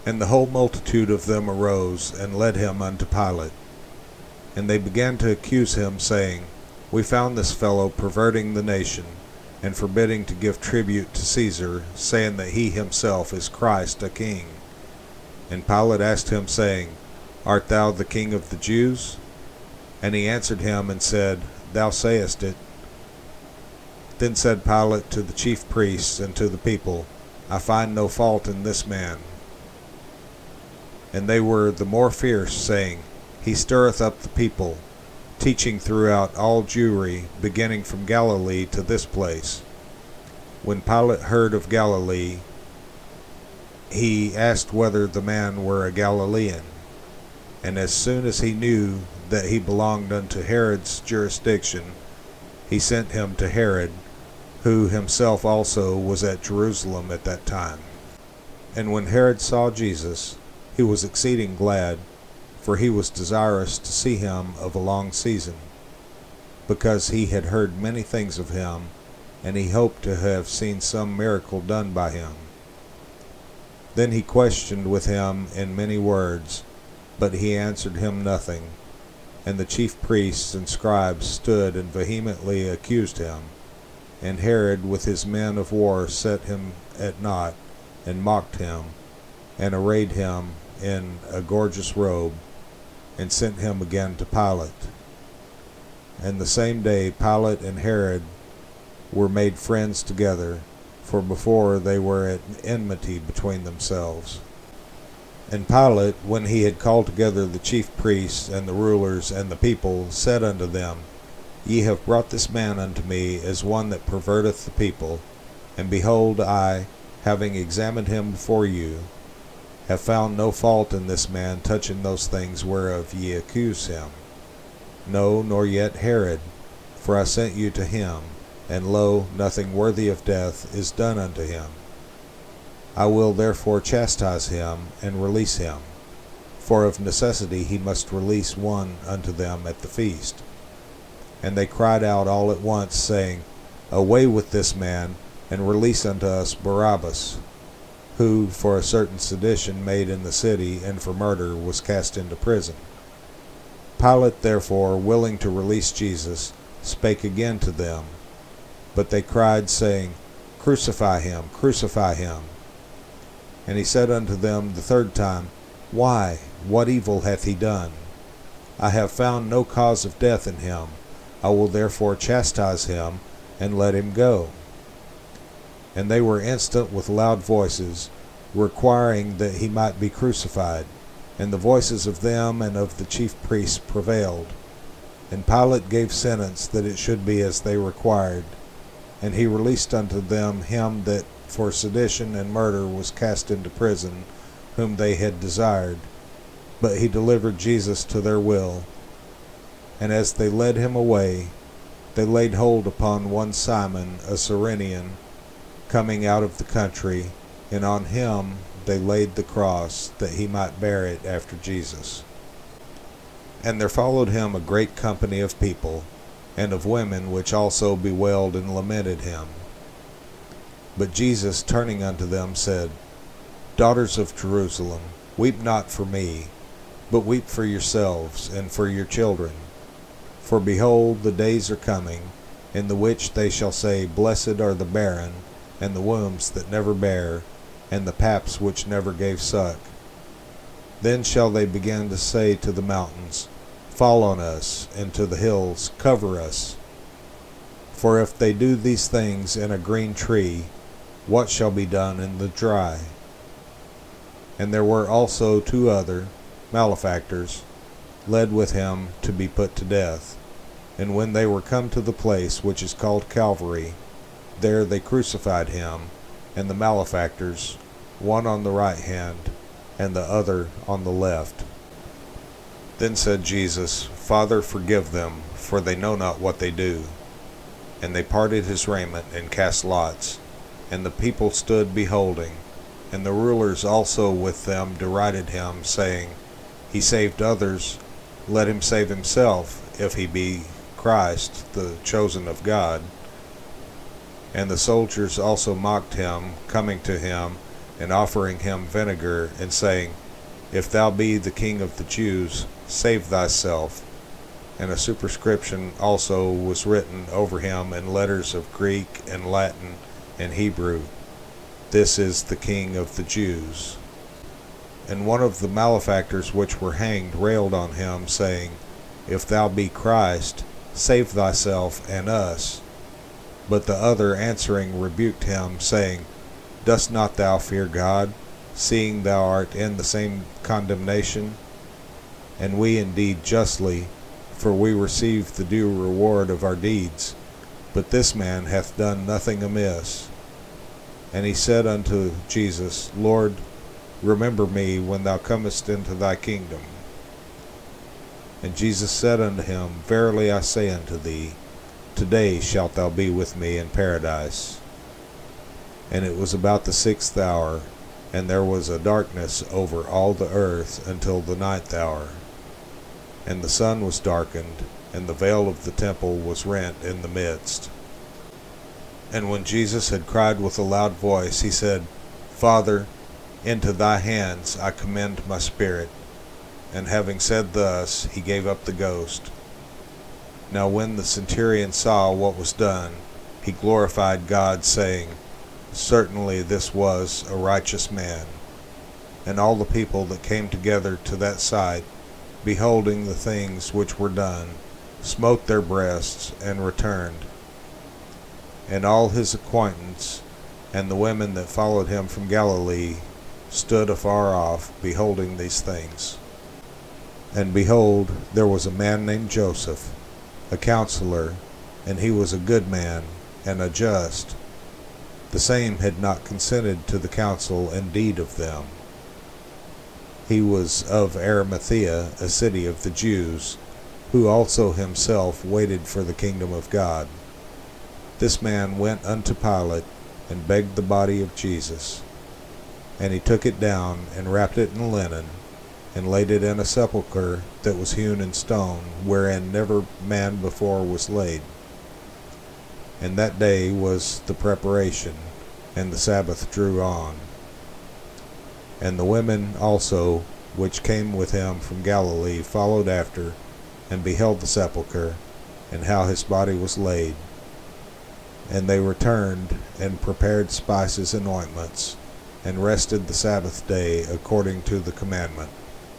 And the whole multitude of them arose, and led him unto Pilate. And they began to accuse him, saying, We found this fellow perverting the nation, and forbidding to give tribute to Caesar, saying that he himself is Christ, a king. And Pilate asked him, saying, Art thou the king of the Jews? And he answered him and said, Thou sayest it. Then said Pilate to the chief priests and to the people, I find no fault in this man. And they were the more fierce, saying, He stirreth up the people, teaching throughout all Jewry, beginning from Galilee to this place. When Pilate heard of Galilee, he asked whether the man were a Galilean. And as soon as he knew that he belonged unto Herod's jurisdiction, he sent him to Herod, who himself also was at Jerusalem at that time. And when Herod saw Jesus, he was exceeding glad, for he was desirous to see him of a long season, because he had heard many things of him, and he hoped to have seen some miracle done by him. Then he questioned with him in many words, but he answered him nothing. And the chief priests and scribes stood and vehemently accused him. And Herod with his men of war set him at naught, and mocked him, and arrayed him in a gorgeous robe, and sent him again to Pilate. And the same day Pilate and Herod were made friends together, for before they were at enmity between themselves. And Pilate, when he had called together the chief priests and the rulers and the people, said unto them, Ye have brought this man unto me as one that perverteth the people. And behold, I, having examined him before you, have found no fault in this man touching those things whereof ye accuse him. No, nor yet Herod, for I sent you to him, and lo, nothing worthy of death is done unto him. I will therefore chastise him, and release him. For of necessity he must release one unto them at the feast. And they cried out all at once, saying, Away with this man, and release unto us Barabbas, who for a certain sedition made in the city, and for murder, was cast into prison. Pilate therefore, willing to release Jesus, spake again to them. But they cried, saying, Crucify him, crucify him. And he said unto them the third time, Why, what evil hath he done? I have found no cause of death in him. I will therefore chastise him, and let him go. And they were instant with loud voices, requiring that he might be crucified. And the voices of them and of the chief priests prevailed. And Pilate gave sentence that it should be as they required. And he released unto them him that for sedition and murder was cast into prison, whom they had desired. But he delivered Jesus to their will. And as they led him away, they laid hold upon one Simon, a Cyrenian, coming out of the country, and on him they laid the cross, that he might bear it after Jesus. And there followed him a great company of people, and of women, which also bewailed and lamented him. But Jesus, turning unto them, said, Daughters of Jerusalem, weep not for me, but weep for yourselves and for your children. For behold, the days are coming, in the which they shall say, Blessed are the barren, and the wombs that never bare, and the paps which never gave suck. Then shall they begin to say to the mountains, Fall on us, and to the hills, Cover us. For if they do these things in a green tree, what shall be done in the dry? And there were also two other malefactors, led with him to be put to death. And when they were come to the place which is called Calvary, there they crucified him, and the malefactors, one on the right hand, and the other on the left. Then said Jesus, Father, forgive them, for they know not what they do. And they parted his raiment, and cast lots. And the people stood beholding. And the rulers also with them derided him, saying, He saved others, let him save himself, if he be Christ, the chosen of God. And the soldiers also mocked him, coming to him, and offering him vinegar, and saying, If thou be the King of the Jews, save thyself. And a superscription also was written over him in letters of Greek and Latin and Hebrew, This is the King of the Jews. And one of the malefactors which were hanged railed on him, saying, If thou be Christ, save thyself and us. But the other answering rebuked him, saying, Dost not thou fear God, seeing thou art in the same condemnation? And we indeed justly, for we receive the due reward of our deeds, but this man hath done nothing amiss. And he said unto Jesus, Lord, remember me when thou comest into thy kingdom. And Jesus said unto him, Verily I say unto thee, Today shalt thou be with me in paradise. And it was about the 6th hour, and there was a darkness over all the earth until the 9th hour. And the sun was darkened, and the veil of the temple was rent in the midst. And when Jesus had cried with a loud voice, he said, Father, into thy hands I commend my spirit. And having said thus, he gave up the ghost. Now when the centurion saw what was done, he glorified God, saying, Certainly this was a righteous man. And all the people that came together to that sight, beholding the things which were done, smote their breasts, and returned. And all his acquaintance, and the women that followed him from Galilee, stood afar off, beholding these things. And behold, there was a man named Joseph, a counselor, and he was a good man, and a just. The same had not consented to the counsel and deed of them. He was of Arimathea, a city of the Jews, who also himself waited for the kingdom of God. This man went unto Pilate, and begged the body of Jesus. And he took it down, and wrapped it in linen, and laid it in a sepulchre that was hewn in stone, wherein never man before was laid. And that day was the preparation, and the Sabbath drew on. And the women also, which came with him from Galilee, followed after, and beheld the sepulchre, and how his body was laid. And they returned, and prepared spices and ointments, and rested the Sabbath day according to the commandment.